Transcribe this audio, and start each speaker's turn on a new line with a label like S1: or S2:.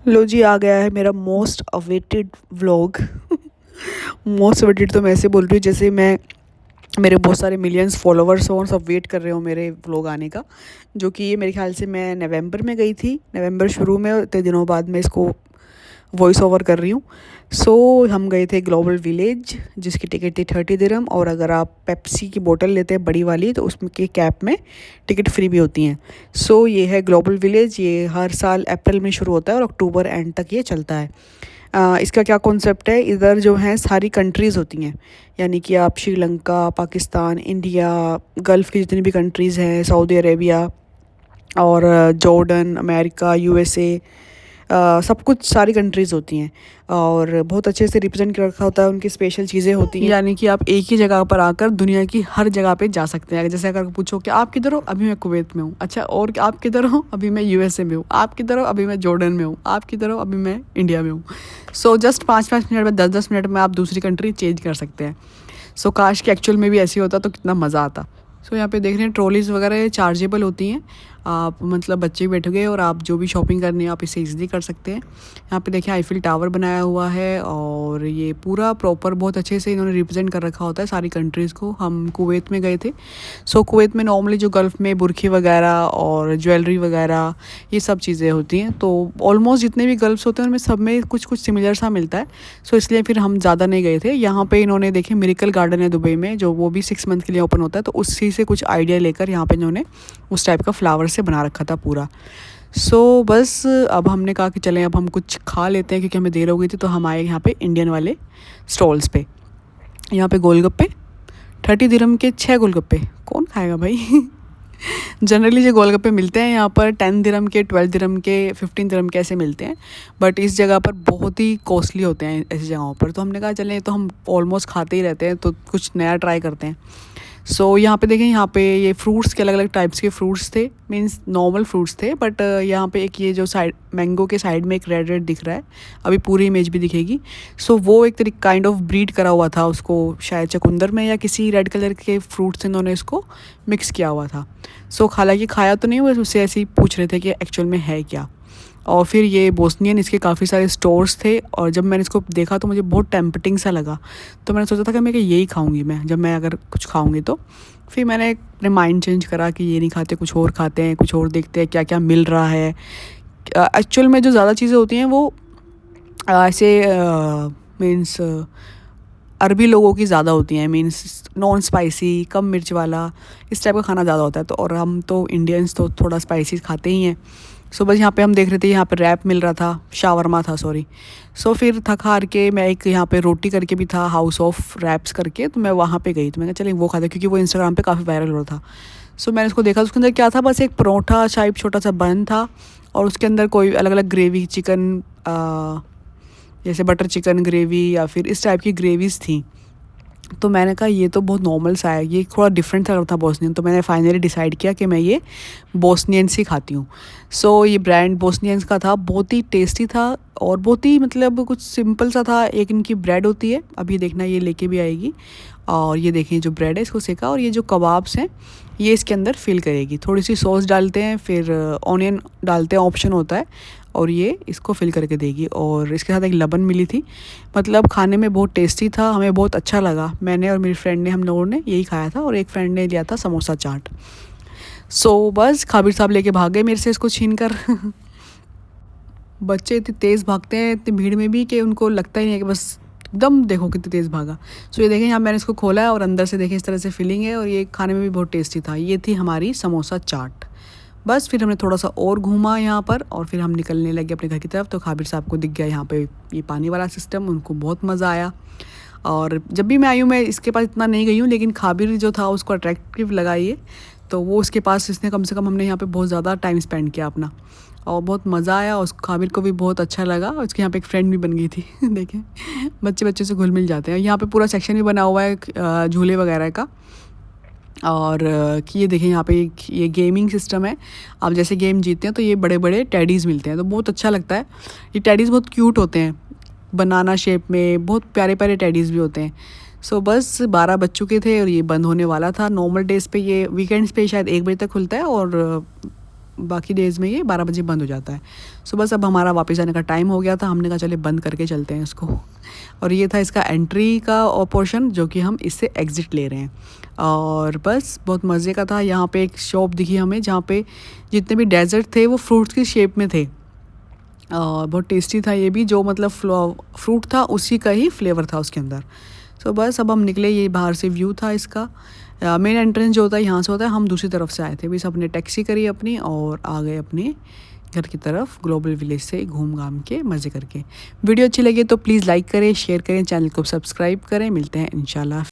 S1: लो जी, आ गया है मेरा most awaited vlog. Most awaited तो मैं ऐसे बोल रही हूँ जैसे मैं मेरे बहुत सारे मिलियंस फॉलोवर्स हों और सब वेट कर रहे हो मेरे व्लॉग आने का। जो कि ये मेरे ख्याल से मैं नवंबर में गई थी, नवंबर शुरू में, इतने दिनों बाद मैं इसको वॉइस ओवर कर रही हूँ। सो हम गए थे ग्लोबल विलेज, जिसकी टिकट थी 30 दिरहम, और अगर आप पेप्सी की बोतल लेते हैं बड़ी वाली तो उसमें के कैप में टिकट फ्री भी होती हैं। सो ये है ग्लोबल विलेज। ये हर साल अप्रैल में शुरू होता है और अक्टूबर एंड तक ये चलता है। इसका क्या कॉन्सेप्ट है, इधर जो हैं सारी कंट्रीज़ होती हैं, यानी कि आप श्रीलंका, पाकिस्तान, इंडिया, गल्फ़ की जितनी भी कंट्रीज़ हैं, सऊदी अरेबिया और जॉर्डन, अमेरिका, यूएसए, सब कुछ सारी कंट्रीज़ होती हैं और बहुत अच्छे से रिप्रेजेंट कर रखा होता है। उनकी स्पेशल चीज़ें होती हैं, यानी कि आप एक ही जगह पर आकर दुनिया की हर जगह पे जा सकते हैं। जैसे अगर पूछो कि आप किधर हो, अभी मैं कुवैत में हूँ। अच्छा, और आप किधर हो, अभी मैं यूएसए में हूँ। आप किधर हो, अभी मैं जॉर्डन में हूँ। आप किधर हो, अभी मैं इंडिया में हूँ। सो जस्ट 5-5 मिनट में, 10-10 मिनट में आप दूसरी कंट्री चेंज कर सकते हैं। सो काश कि एक्चुअल में भी ऐसी होता तो कितना मज़ा आता। सो यहाँ पे देख रहे हैं ट्रॉलीज़ वगैरह चार्जेबल होती हैं। आप मतलब बच्चे भी बैठ गए और आप जो भी शॉपिंग करनी है आप इसे ईज़िली कर सकते हैं। यहाँ पे देखिए आईफिल टावर बनाया हुआ है और ये पूरा प्रॉपर बहुत अच्छे से इन्होंने रिप्रेजेंट कर रखा होता है सारी कंट्रीज़ को। हम कुवैत में गए थे। सो कुवैत में नॉर्मली जो गल्फ़ में बुरखी वगैरह और ज्वेलरी वगैरह ये सब चीज़ें होती हैं, तो ऑलमोस्ट जितने भी गल्फ़्स होते हैं उनमें सब में कुछ कुछ सिमिलर सा मिलता है। सो इसलिए फिर हम ज़्यादा नहीं गए थे। यहाँ पे इन्होंने देखे मिरेकल गार्डन है दुबई में, जो वो भी 6 मंथ के लिए ओपन होता है, तो उसी से कुछ आइडिया लेकर यहाँ पे इन्होंने उस टाइप का फ्लावर से बना रखा था पूरा। सो बस अब हमने कहा कि चलें अब हम कुछ खा लेते हैं क्योंकि हमें देर हो गई थी। तो हम आए यहाँ पे इंडियन वाले स्टॉल्स पे। यहाँ पे गोलगप्पे 30 दिरहम के 6 गोलगप्पे, कौन खाएगा भाई। जनरली जो गोलगप्पे मिलते हैं यहाँ पर 10 दिरहम के, 12 दिरहम के, 15 दिरहम के ऐसे मिलते हैं, बट इस जगह पर बहुत ही कॉस्टली होते हैं ऐसी जगहों पर। तो हमने कहा चलें, तो हम ऑलमोस्ट खाते ही रहते हैं तो कुछ नया ट्राई करते हैं। सो यहाँ पे देखें, यहाँ पे ये फ्रूट्स के अलग अलग टाइप्स के फ्रूट्स थे, मींस नॉर्मल फ्रूट्स थे, बट यहाँ पे एक ये जो साइड मैंगो के साइड में एक रेड रेड दिख रहा है, अभी पूरी इमेज भी दिखेगी। सो वो एक तरीके काइंड ऑफ ब्रीड करा हुआ था, उसको शायद चुकंदर में या किसी रेड कलर के फ्रूट से इन्होंने इसको मिक्स किया हुआ था। सो हालांकि खाया तो नहीं हुआ, उससे ऐसे ही पूछ रहे थे कि एक्चुअल में है क्या। और फिर ये बोस्नियन, इसके काफ़ी सारे स्टोर्स थे और जब मैंने इसको देखा तो मुझे बहुत टेम्पटिंग सा लगा। तो मैंने सोचा था कि मैं यही खाऊंगी, मैं जब मैं अगर कुछ खाऊंगी तो। फिर मैंने अपने माइंड चेंज करा कि ये नहीं खाते, कुछ और खाते हैं, कुछ और देखते हैं क्या क्या मिल रहा है। एक्चुअल में जो ज़्यादा चीज़ें होती हैं वो ऐसे मीन्स अरबी लोगों की ज़्यादा होती हैं, मीन्स नॉन स्पाइसी, कम मिर्च वाला, इस टाइप का खाना ज़्यादा होता है। तो और हम तो इंडियंस तो थोड़ा स्पाइसी खाते ही हैं। सो बस यहाँ पे हम देख रहे थे, यहाँ पे रैप मिल रहा था, शावरमा था सॉरी। सो फिर थक हार के मैं एक यहाँ पे रोटी करके भी था, हाउस ऑफ रैप्स करके, तो मैं वहाँ पे गई। तो मैंने चले वो खाते, क्योंकि वो इंस्टाग्राम पे काफ़ी वायरल हो रहा था। सो मैंने उसको देखा, उसके अंदर क्या था, बस एक परोठा टाइप छोटा सा बन था और उसके अंदर कोई अलग अलग ग्रेवी, चिकन जैसे बटर चिकन ग्रेवी या फिर इस टाइप की ग्रेवीज़ थी। तो मैंने कहा ये तो बहुत नॉर्मल सा है, ये थोड़ा डिफरेंट था बोस्नियन। तो मैंने फाइनली डिसाइड किया कि मैं ये बोस्नियन से खाती हूँ। सो ये ब्रांड बोस्नियंस का था, बहुत ही टेस्टी था और बहुत ही मतलब कुछ सिंपल सा था। एक इनकी ब्रेड होती है, अभी देखना ये लेके भी आएगी। और ये देखें जो ब्रेड है इसको सेका, और ये जो कबाब्स हैं ये इसके अंदर फिल करेगी। थोड़ी सी सॉस डालते हैं, फिर ऑनियन डालते हैं, ऑप्शन होता है, और ये इसको फिल करके देगी। और इसके साथ एक लबन मिली थी। मतलब खाने में बहुत टेस्टी था, हमें बहुत अच्छा लगा। मैंने और मेरी फ्रेंड ने, हम लोगों ने यही खाया था और एक फ्रेंड ने लिया था समोसा चाट। सो बस खाबिर साहब लेके भाग गए मेरे से इसको छीन कर। बच्चे इतनी तेज़ भागते हैं इतनी भीड़ में भी कि उनको लगता ही नहीं है, कि बस एकदम देखो कितनी तेज़ भागा। सो ये देखें, यहाँ मैंने इसको खोला है और अंदर से देखें इस तरह से फिलिंग है, और ये खाने में भी बहुत टेस्टी था। ये थी हमारी समोसा चाट। बस फिर हमने थोड़ा सा और घूमा यहाँ पर और फिर हम निकलने लगे अपने घर की तरफ। तो खाबिर साहब को दिख गया यहाँ पे ये पानी वाला सिस्टम, उनको बहुत मज़ा आया। और जब भी मैं आई हूँ, मैं इसके पास इतना नहीं गई हूँ, लेकिन खाबिर जो था उसको अट्रैक्टिव लगा ये, तो वो उसके पास, इसने कम से कम, हमने यहाँ पे बहुत ज़्यादा टाइम स्पेंड किया अपना और बहुत मज़ा आया। उस खाबिर को भी बहुत अच्छा लगा, उसके यहाँ पे एक फ्रेंड भी बन गई थी। देखें बच्चे बच्चे से घुल मिल जाते हैं। यहाँ पे पूरा सेक्शन भी बना हुआ है झूले वगैरह का। और कि ये देखें यहाँ पे ये गेमिंग सिस्टम है। आप जैसे गेम जीतते हैं तो ये बड़े बड़े टेडीज़ मिलते हैं, तो बहुत अच्छा लगता है। ये टेडीज़ बहुत क्यूट होते हैं, बनाना शेप में, बहुत प्यारे प्यारे टेडीज़ भी होते हैं। सो बस 12 बज चुके थे और ये बंद होने वाला था। नॉर्मल डेज़ पे, ये वीकेंड्स पे शायद 1 बजे तक खुलता है और बाकी डेज़ में ये 12 बजे बंद हो जाता है। सो बस अब हमारा वापस आने का टाइम हो गया था, हमने कहा चलिए बंद करके चलते हैं इसको। और ये था इसका एंट्री का पोर्शन जो कि हम इससे एग्ज़िट ले रहे हैं। और बस बहुत मज़े का था। यहाँ पे एक शॉप दिखी हमें जहाँ पे जितने भी डेज़र्ट थे वो फ्रूट्स की शेप में थे। बहुत टेस्टी था ये भी, जो मतलब फ्रूट था उसी का ही फ्लेवर था उसके अंदर। सो बस अब हम निकले, ये बाहर से व्यू था इसका। मेन एंट्रेंस जो होता है यहाँ से होता है, हम दूसरी तरफ से आए थे। बस अपने टैक्सी करी अपनी और आ गए अपने घर की तरफ, ग्लोबल विलेज से घूम घाम के मज़े करके। वीडियो अच्छी लगी तो प्लीज़ लाइक करें, शेयर करें, चैनल को सब्सक्राइब करें। मिलते हैं इंशाल्लाह।